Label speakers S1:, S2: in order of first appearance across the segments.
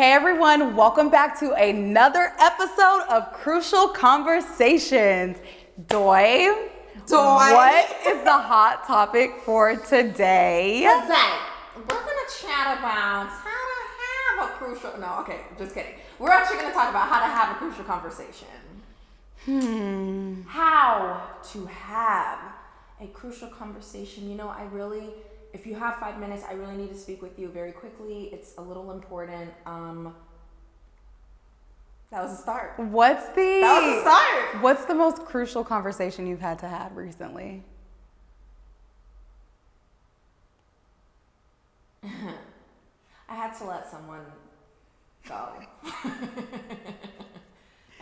S1: Hey everyone, welcome back to another episode of Crucial Conversations. Doy, what is the hot topic for today?
S2: Today, we're going to chat about how to have a crucial, just kidding. We're actually going to talk about how to have a crucial conversation. How to have a crucial conversation. You know, if you have 5 minutes, I really need to speak with you very quickly. It's a little important. That was a start.
S1: What's the most crucial conversation you've had to have recently?
S2: I had to let someone go.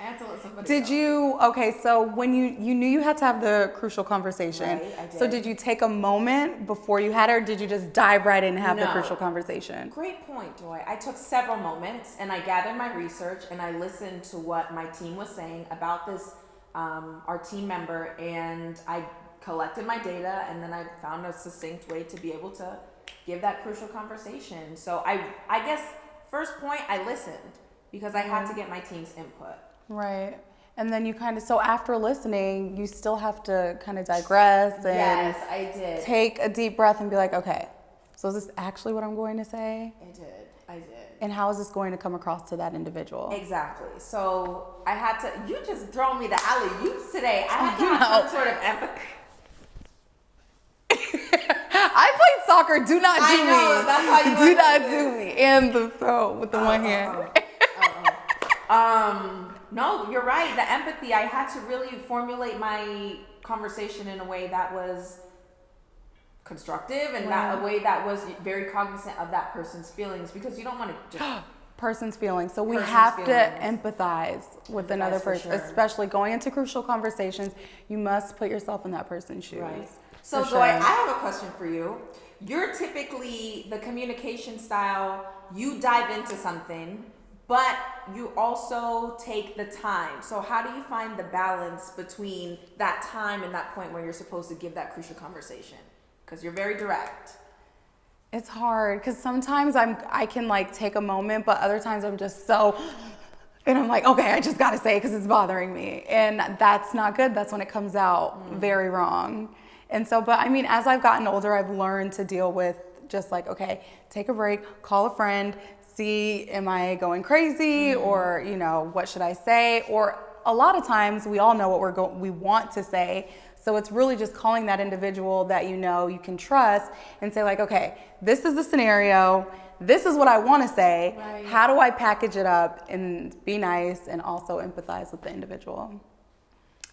S2: I had to let somebody go.
S1: So when you knew you had to have the crucial conversation,
S2: right, I did.
S1: So did you take a moment before you had it, or did you just dive right in and have the crucial conversation?
S2: Great point, Doy. I took several moments and I gathered my research and I listened to what my team was saying about this, our team member, and I collected my data and then I found a succinct way to be able to give that crucial conversation. So I guess first point, I listened because I had to get my team's input.
S1: Right. And then so after listening, you still have to kind of digress and
S2: yes, I did.
S1: Take a deep breath and be like, okay, so is this actually what I'm going to say?
S2: I did.
S1: And how is this going to come across to that individual?
S2: Exactly. So I had to, you just throw me the alley-oops today. I had to have some sort of empathy.
S1: I played soccer. Do not do me.
S2: That's how you
S1: do not do me. And the throw with the one hand.
S2: No, you're right. The empathy, I had to really formulate my conversation in a way that was constructive and a way that was very cognizant of that person's feelings, because you don't want to just...
S1: Person's feelings. So we have to empathize with another person, especially going into crucial conversations. You must put yourself in that person's shoes.
S2: Right. So Joy, I have a question for you. You're typically the communication style, you dive into something, but you also take the time. So how do you find the balance between that time and that point where you're supposed to give that crucial conversation? Because you're very direct.
S1: It's hard because sometimes I can take a moment, but other times I'm just and I'm like, okay, I just got to say it because it's bothering me. And that's not good. That's when it comes out very wrong. And so, but I mean, as I've gotten older, I've learned to deal with just okay, take a break, call a friend, see, am I going crazy or, what should I say? Or a lot of times we all know what we want to say. So it's really just calling that individual that you can trust and say okay, this is the scenario. This is what I want to say. Right. How do I package it up and be nice and also empathize with the individual?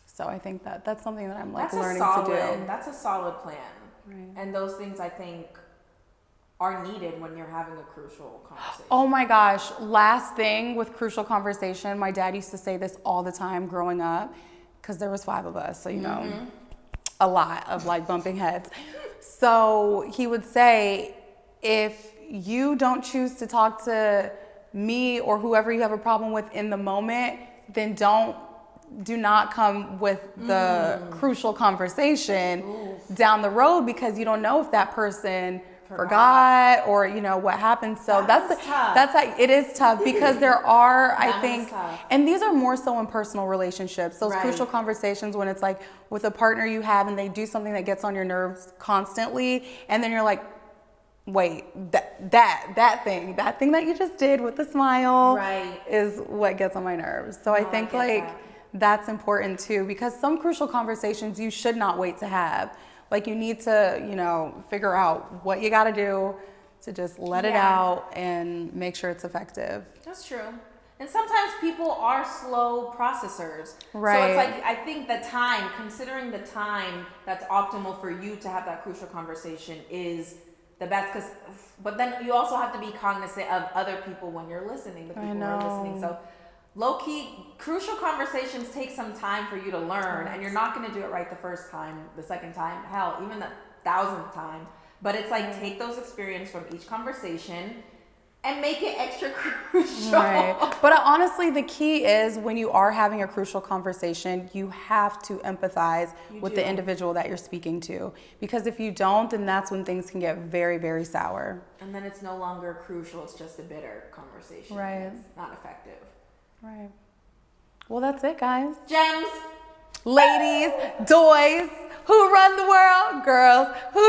S1: So I think that's something that I'm learning to do.
S2: That's a solid plan.
S1: Right.
S2: And those things I think are needed when you're having a crucial conversation.
S1: Oh my gosh. Last thing with crucial conversation, my dad used to say this all the time growing up because there was 5 of us. So, a lot of bumping heads. So he would say, if you don't choose to talk to me or whoever you have a problem with in the moment, then do not come with the crucial conversation down the road, because you don't know if that person forgot or what happened. So it is tough because there are and these are more so in personal relationships, those crucial conversations when it's with a partner you have and they do something that gets on your nerves constantly, and then you're like, wait, that thing that you just did with the smile is what gets on my nerves. So I think that's important too, because some crucial conversations you should not wait to have. You need to, figure out what you got to do to just let it out and make sure it's effective.
S2: That's true. And sometimes people are slow processors.
S1: Right.
S2: So it's I think considering the time that's optimal for you to have that crucial conversation is the best. But then you also have to be cognizant of other people when you're listening, the people who are listening. So low-key, crucial conversations take some time for you to learn, and you're not going to do it right the first time, the second time, hell, even the 1,000th time. But it's take those experiences from each conversation and make it extra crucial.
S1: Right. But honestly, the key is when you are having a crucial conversation, you have to empathize with the individual that you're speaking to. Because if you don't, then that's when things can get very, very sour.
S2: And then it's no longer crucial, it's just a bitter conversation.
S1: Right.
S2: It's not effective.
S1: Right. Well, that's it, guys.
S2: Gems.
S1: Ladies, doys, who run the world? Girls, who